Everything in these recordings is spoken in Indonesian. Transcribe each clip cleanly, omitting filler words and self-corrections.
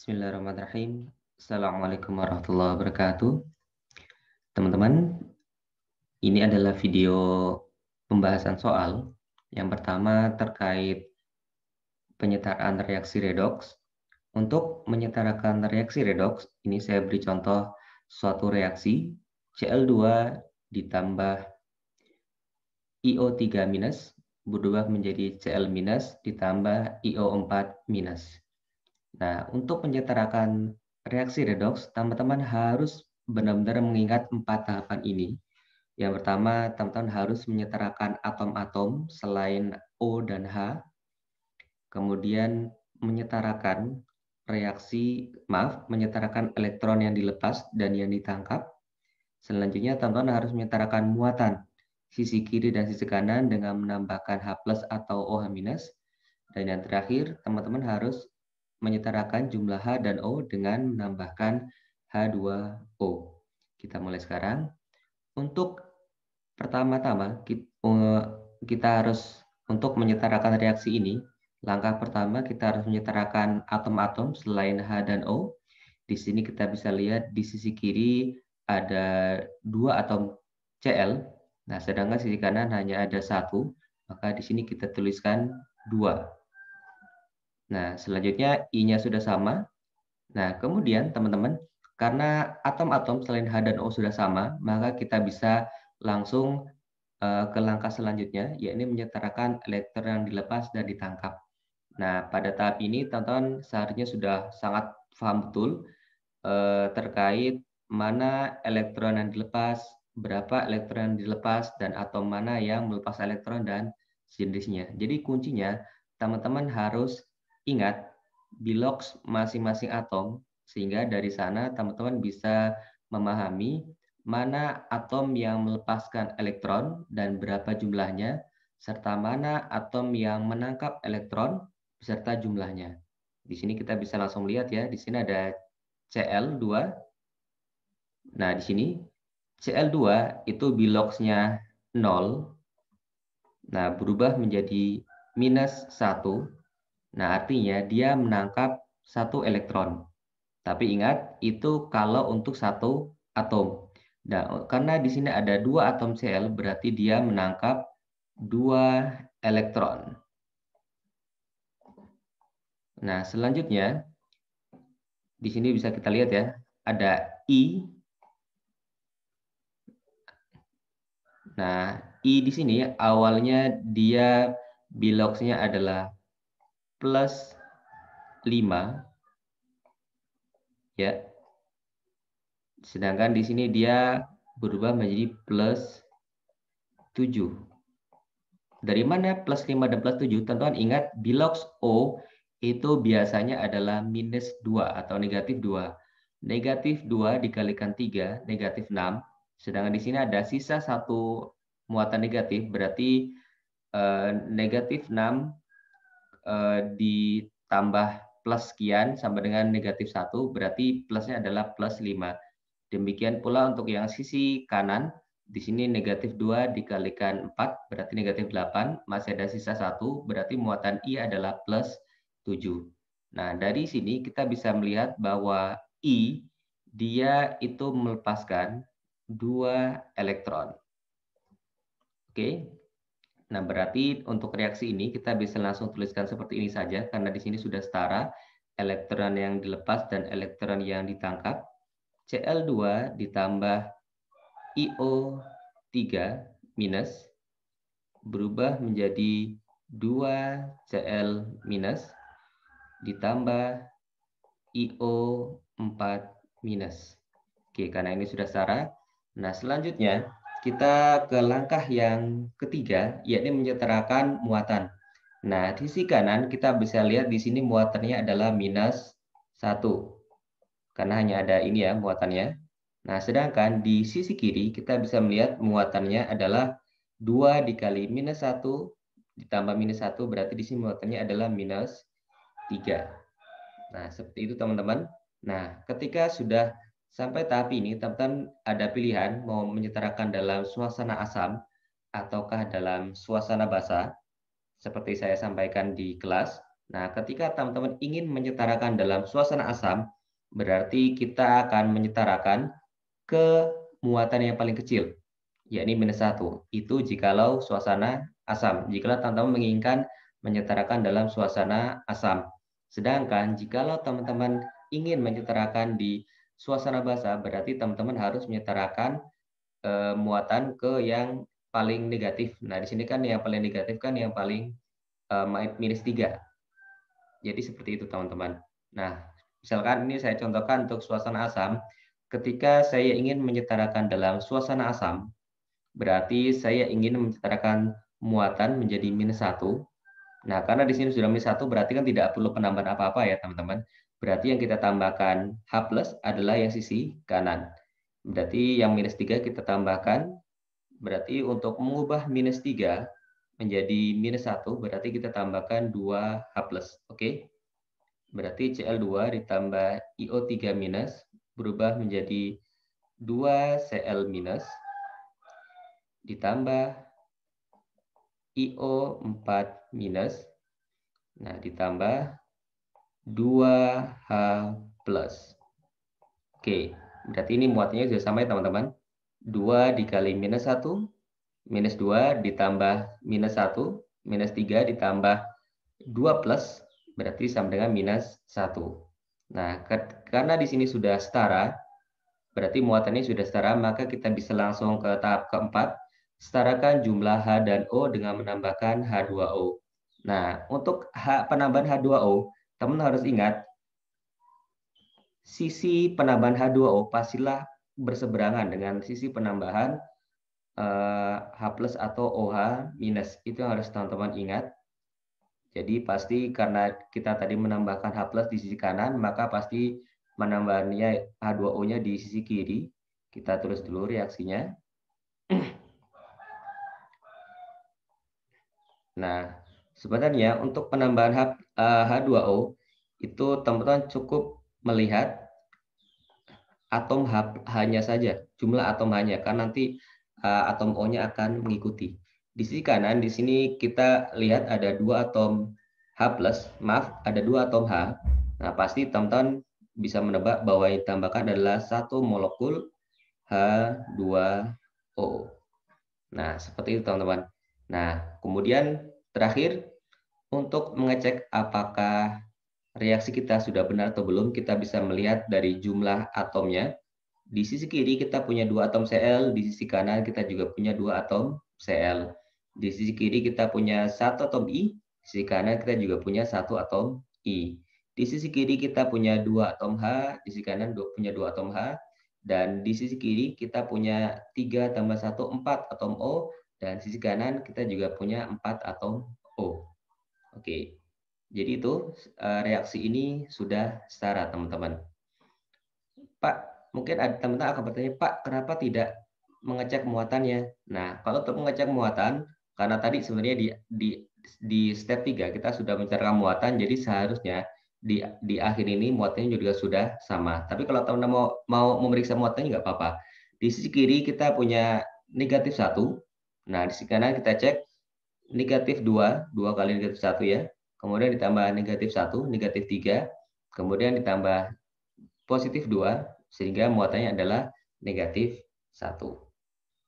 Bismillahirrahmanirrahim. Assalamualaikum warahmatullahi wabarakatuh. Teman-teman, ini adalah video pembahasan soal. Yang pertama terkait penyetaraan reaksi redoks. Untuk menyetarakan reaksi redoks, ini saya beri contoh suatu reaksi Cl2 ditambah IO3 minus berubah menjadi Cl minus ditambah IO4 minus. Nah, untuk menyetarakan reaksi redoks, teman-teman harus benar-benar mengingat 4 tahapan ini. Yang pertama, teman-teman harus menyetarakan atom-atom selain O dan H. Kemudian menyetarakan menyetarakan elektron yang dilepas dan yang ditangkap. Selanjutnya, teman-teman harus menyetarakan muatan sisi kiri dan sisi kanan dengan menambahkan H+ atau OH-. Dan yang terakhir, teman-teman harus menyetarakan jumlah H dan O dengan menambahkan H2O. Kita mulai sekarang. Untuk pertama-tama, kita harus untuk menyetarakan reaksi ini, langkah pertama kita harus menyetarakan atom-atom selain H dan O. Di sini kita bisa lihat di sisi kiri ada 2 atom Cl. Nah, sedangkan sisi kanan hanya ada 1, maka di sini kita tuliskan 2. Nah, selanjutnya I-nya sudah sama. Nah, kemudian teman-teman, karena atom-atom selain H dan O sudah sama, maka kita bisa langsung ke langkah selanjutnya, yakni menyetarakan elektron yang dilepas dan ditangkap. Nah, pada tahap ini teman-teman seharusnya sudah sangat paham betul terkait mana elektron yang dilepas, berapa elektron yang dilepas, dan atom mana yang melepas elektron dan sejenisnya. Jadi kuncinya teman-teman harus ingat bilox masing-masing atom, sehingga dari sana teman-teman bisa memahami mana atom yang melepaskan elektron dan berapa jumlahnya, serta mana atom yang menangkap elektron beserta jumlahnya. Di sini kita bisa langsung lihat ya, di sini ada Cl2. Nah, di sini Cl2 itu biloxnya 0. Nah, berubah menjadi -1. Nah, artinya dia menangkap 1 elektron. Tapi ingat, itu kalau untuk 1 atom. Nah, karena di sini ada 2 atom Cl, berarti dia menangkap 2 elektron. Nah, selanjutnya, di sini bisa kita lihat ya, ada I. Nah, I di sini awalnya dia biloxnya adalah +5. Ya. Sedangkan di sini dia berubah menjadi +7. Dari mana +5 dan +7? Teman-teman ingat bilox O itu biasanya adalah -2 atau -2. -2 dikalikan 3, -6. Sedangkan di sini ada sisa 1 muatan negatif, berarti -6 ditambah plus sekian sama dengan -1, berarti plusnya adalah +5. Demikian pula untuk yang sisi kanan, di sini -2 dikalikan 4, berarti -8, masih ada sisa 1, berarti muatan I adalah +7. Nah, dari sini kita bisa melihat bahwa I, dia itu melepaskan 2 elektron. Oke. Nah, berarti untuk reaksi ini kita bisa langsung tuliskan seperti ini saja, karena di sini sudah setara elektron yang dilepas dan elektron yang ditangkap. Cl2 ditambah IO3 minus berubah menjadi 2 Cl minus ditambah IO4 minus. Oke, karena ini sudah setara. Nah, selanjutnya kita ke langkah yang ketiga, yakni menyetarakan muatan. Nah, di sisi kanan kita bisa lihat di sini muatannya adalah -1. Karena hanya ada ini ya muatannya. Nah, sedangkan di sisi kiri kita bisa melihat muatannya adalah 2 dikali -1 ditambah -1, berarti di sini muatannya adalah -3. Nah, seperti itu teman-teman. Nah, ketika sudah sampai tahap ini, teman-teman ada pilihan mau menyetarakan dalam suasana asam ataukah dalam suasana basa, seperti saya sampaikan di kelas. Nah, ketika teman-teman ingin menyetarakan dalam suasana asam, berarti kita akan menyetarakan ke muatan yang paling kecil, yakni -1. Itu jikalau suasana asam. Jikalau teman-teman menginginkan menyetarakan dalam suasana asam. Sedangkan jikalau teman-teman ingin menyetarakan di suasana basa, berarti teman-teman harus menyetarakan muatan ke yang paling negatif. Nah, di sini kan yang paling negatif kan yang paling -3. Jadi seperti itu teman-teman. Nah, misalkan ini saya contohkan untuk suasana asam. Ketika saya ingin menyetarakan dalam suasana asam, berarti saya ingin menyetarakan muatan menjadi -1. Nah, karena di sini sudah -1, berarti kan tidak perlu penambahan apa-apa ya teman-teman. Berarti yang kita tambahkan H+ adalah yang sisi kanan. Berarti yang -3 kita tambahkan. Berarti untuk mengubah -3 menjadi -1, berarti kita tambahkan 2H+. Oke? Berarti Cl2 ditambah IO3- berubah menjadi 2Cl- ditambah IO4-. Nah, ditambah 2H+. Oke, berarti ini muatannya sudah sama ya teman-teman. 2 dikali -1, -2 ditambah -1, -3 ditambah 2+, berarti sama dengan -1. Nah, karena di sini sudah setara, berarti muatannya sudah setara, maka kita bisa langsung ke tahap keempat, setarakan jumlah H dan O dengan menambahkan H2O. Nah, untuk penambahan H2O, teman harus ingat, sisi penambahan H2O pastilah berseberangan dengan sisi penambahan H+ atau OH-. Itu yang harus teman-teman ingat. Jadi pasti karena kita tadi menambahkan H+ di sisi kanan, maka pasti menambahnya H2O-nya di sisi kiri. Kita terus dulu reaksinya. Nah, sebenarnya untuk penambahan H2O itu teman-teman cukup melihat atom H-nya saja, jumlah atom H-nya, kan nanti atom O-nya akan mengikuti. Di sisi kanan, di sini kita lihat ada 2 atom H+, maaf, ada 2 atom H. Nah, pasti teman-teman bisa menebak bahwa yang ditambahkan adalah 1 molekul H2O. Nah, seperti itu teman-teman. Nah, kemudian terakhir, untuk mengecek apakah reaksi kita sudah benar atau belum, kita bisa melihat dari jumlah atomnya. Di sisi kiri kita punya 2 atom Cl, di sisi kanan kita juga punya 2 atom Cl. Di sisi kiri kita punya 1 atom I, di sisi kanan kita juga punya 1 atom I. Di sisi kiri kita punya 2 atom H, di sisi kanan punya 2 atom H, dan di sisi kiri kita punya 3 tambah 1, 4 atom O, dan sisi kanan kita juga punya 4 atom O. Oke, jadi itu reaksi ini sudah setara teman-teman. Pak, mungkin ada teman-teman akan bertanya, Pak, kenapa tidak mengecek muatannya? Nah, kalau untuk mengecek muatan, karena tadi sebenarnya di step 3 kita sudah mencarikan muatan, jadi seharusnya di akhir ini muatannya juga sudah sama. Tapi kalau teman-teman mau memeriksa muatannya nggak apa-apa. Di sisi kiri kita punya -1. Nah, di sisi kanan kita cek -2, 2 kali -1 ya. Kemudian ditambah -1, -3, kemudian ditambah +2, sehingga muatannya adalah -1.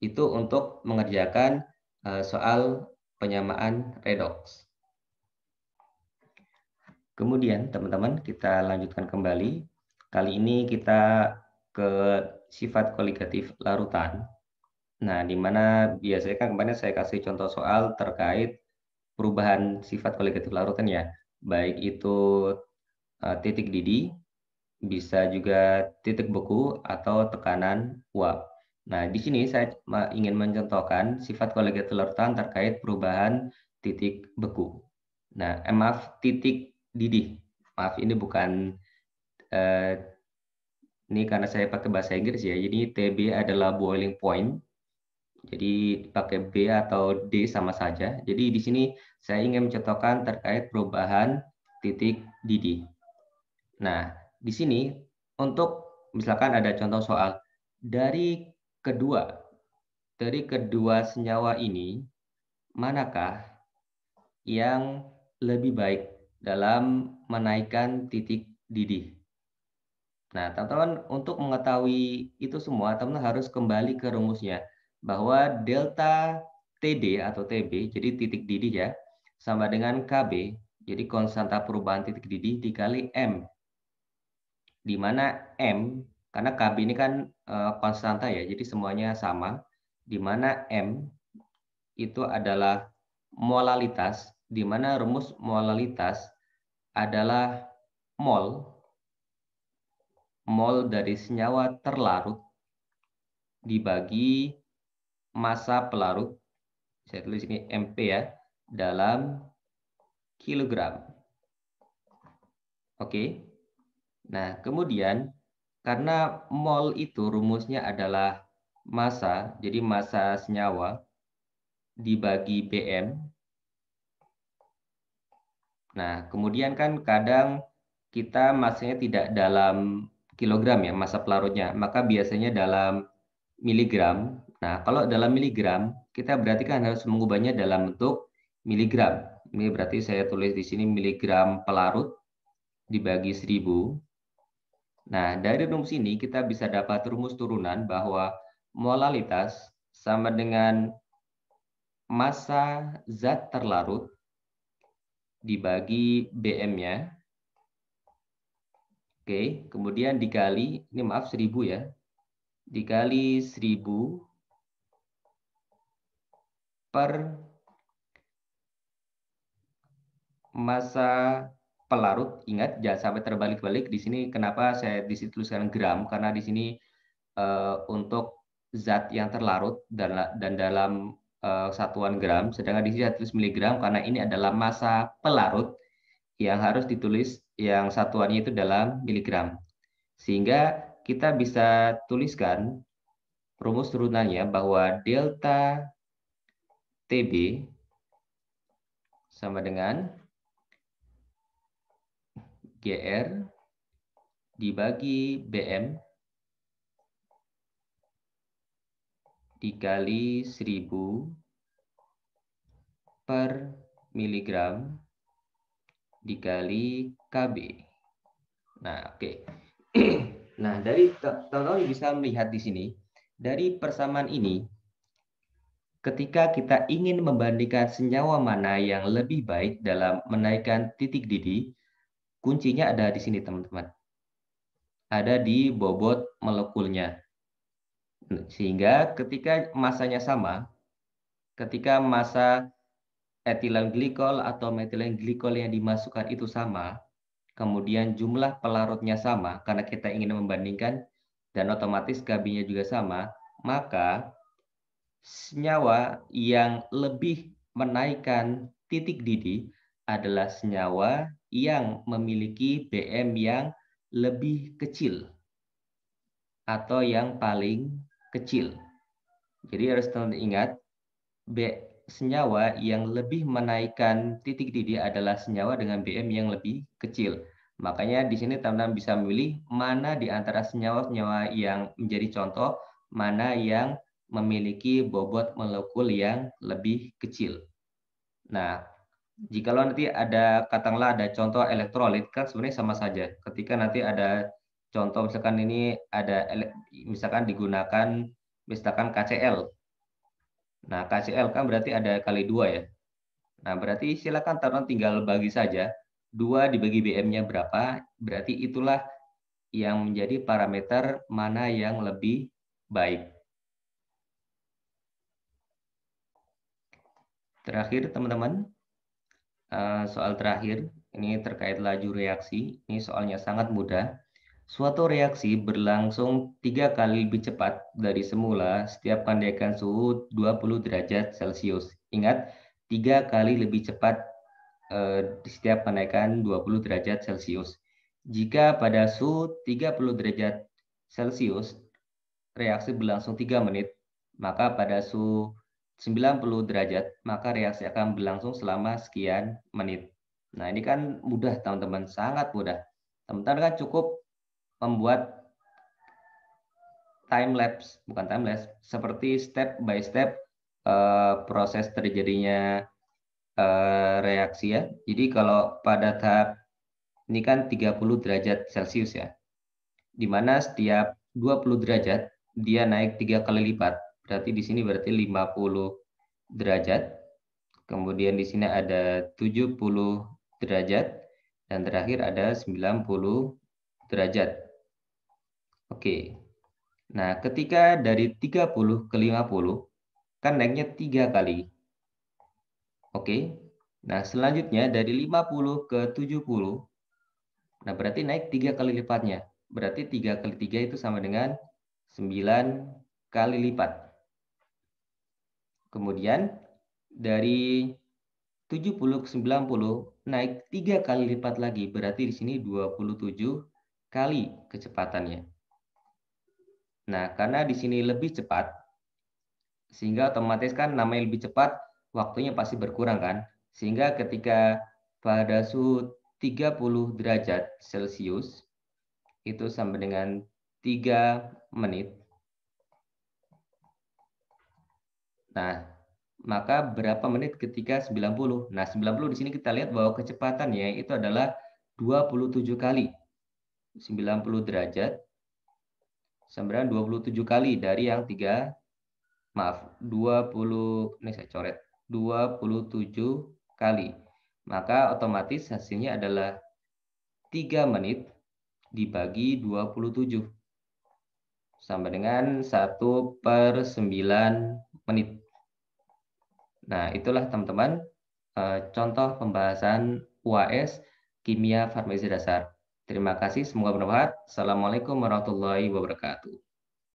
Itu untuk mengerjakan soal penyamaan redoks. Kemudian teman-teman kita lanjutkan kembali. Kali ini kita ke sifat koligatif larutan. Nah, di mana biasanya kan kemarin saya kasih contoh soal terkait perubahan sifat koligatif larutan ya. Baik itu titik didih, bisa juga titik beku atau tekanan uap. Nah, di sini saya ingin mencontohkan sifat koligatif larutan terkait perubahan titik beku. Nah, maaf, titik didih. Maaf, ini bukan ini karena saya pakai bahasa Inggris ya. Jadi TB adalah boiling point. Jadi pakai B atau D sama saja. Jadi di sini saya ingin mencontohkan terkait perubahan titik didih. Nah, di sini untuk misalkan ada contoh soal dari kedua senyawa ini, manakah yang lebih baik? dalam menaikkan titik didih. Nah, teman-teman untuk mengetahui itu semua, teman-teman harus kembali ke rumusnya bahwa delta TD atau TB, jadi titik didih ya, sama dengan KB, jadi konstanta perubahan titik didih dikali M. Di mana M, karena KB ini kan konstanta ya, jadi semuanya sama. Di mana M itu adalah molalitas, di mana rumus molalitas adalah mol dari senyawa terlarut dibagi massa pelarut, saya tulis ini MP ya, dalam kilogram. Oke. Nah, kemudian karena mol itu rumusnya adalah massa, jadi massa senyawa dibagi BM. Nah, kemudian kan kadang kita massanya tidak dalam kilogram ya, massa pelarutnya, maka biasanya dalam miligram. Nah, kalau dalam miligram, kita berarti kan harus mengubahnya dalam bentuk miligram. Ini berarti saya tulis di sini miligram pelarut dibagi 1000. Nah, dari rumus ini kita bisa dapat rumus turunan bahwa molalitas sama dengan massa zat terlarut dibagi BM-nya. Oke, kemudian dikali, ini maaf 1000 ya, dikali 1000 per massa pelarut. Ingat, jangan sampai terbalik-balik. Di sini kenapa saya tuliskan gram, karena di sini untuk zat yang terlarut dan dalam satuan gram, sedangkan di sini saya tulis miligram karena ini adalah massa pelarut yang harus ditulis yang satuannya itu dalam miligram. Sehingga kita bisa tuliskan rumus turunannya bahwa delta TB sama dengan GR dibagi BM dikali 1000 per miligram dikali KB. Nah, oke. Nah, dari teman-teman bisa melihat di sini, dari persamaan ini, ketika kita ingin membandingkan senyawa mana yang lebih baik dalam menaikkan titik didih, kuncinya ada di sini, teman-teman. Ada di bobot molekulnya. Sehingga ketika masanya sama, ketika massa etilen glikol atau metilen glikol yang dimasukkan itu sama, kemudian jumlah pelarutnya sama, karena kita ingin membandingkan, dan otomatis KB-nya juga sama, maka senyawa yang lebih menaikkan titik didih adalah senyawa yang memiliki BM yang lebih kecil atau yang paling kecil. Jadi harus teman-teman ingat, senyawa yang lebih menaikkan titik didih adalah senyawa dengan BM yang lebih kecil. Makanya di sini teman-teman bisa memilih mana di antara senyawa-senyawa yang menjadi contoh, mana yang memiliki bobot molekul yang lebih kecil. Nah, jikalau nanti ada, katakanlah ada contoh elektrolit, kan sebenarnya sama saja. Ketika nanti ada contoh, misalkan ini ada, misalkan digunakan, misalkan KCl. Nah, KCl kan berarti ada kali 2 ya. Nah, berarti silakan teman tinggal bagi saja. 2 dibagi BM-nya berapa, berarti itulah yang menjadi parameter mana yang lebih baik. Terakhir, teman-teman, soal terakhir, ini terkait laju reaksi. Ini soalnya sangat mudah. Suatu reaksi berlangsung 3 kali lebih cepat dari semula setiap kenaikan suhu 20 derajat Celcius. Ingat, 3 kali lebih cepat di setiap kenaikan 20 derajat Celcius. Jika pada suhu 30 derajat Celcius reaksi berlangsung 3 menit, maka pada suhu 90 derajat, maka reaksi akan berlangsung selama sekian menit. Nah, ini kan mudah, teman-teman, sangat mudah. Teman-teman kan cukup membuat time lapse, bukan time lapse, seperti step by step proses terjadinya reaksi ya. Jadi kalau pada tahap ini kan 30 derajat Celcius ya, di mana setiap 20 derajat dia naik 3 kali lipat. Berarti di sini berarti 50 derajat. Kemudian di sini ada 70 derajat dan terakhir ada 90 derajat. Oke. Nah, ketika dari 30 ke 50 kan naiknya 3 kali. Oke. Nah, selanjutnya dari 50 ke 70. Nah, berarti naik 3 kali lipatnya. Berarti 3 kali 3 itu sama dengan 9 kali lipat. Kemudian dari 70 ke 90 naik 3 kali lipat lagi. Berarti di sini 27 kali kecepatannya. Nah, karena di sini lebih cepat, sehingga otomatis kan namanya lebih cepat, waktunya pasti berkurang kan. Sehingga ketika pada suhu 30 derajat Celcius, itu sama dengan 3 menit. Nah, maka berapa menit ketika 90? Nah, 90 di sini kita lihat bahwa kecepatannya itu adalah 27 kali. 90 derajat sama dengan 27 kali dari yang 20, ini saya coret, 27 kali. Maka otomatis hasilnya adalah 3 menit dibagi 27. Sama dengan 1/9 menit. Nah, itulah teman-teman contoh pembahasan UAS Kimia Farmasi Dasar. Terima kasih, semoga bermanfaat. Assalamualaikum warahmatullahi wabarakatuh.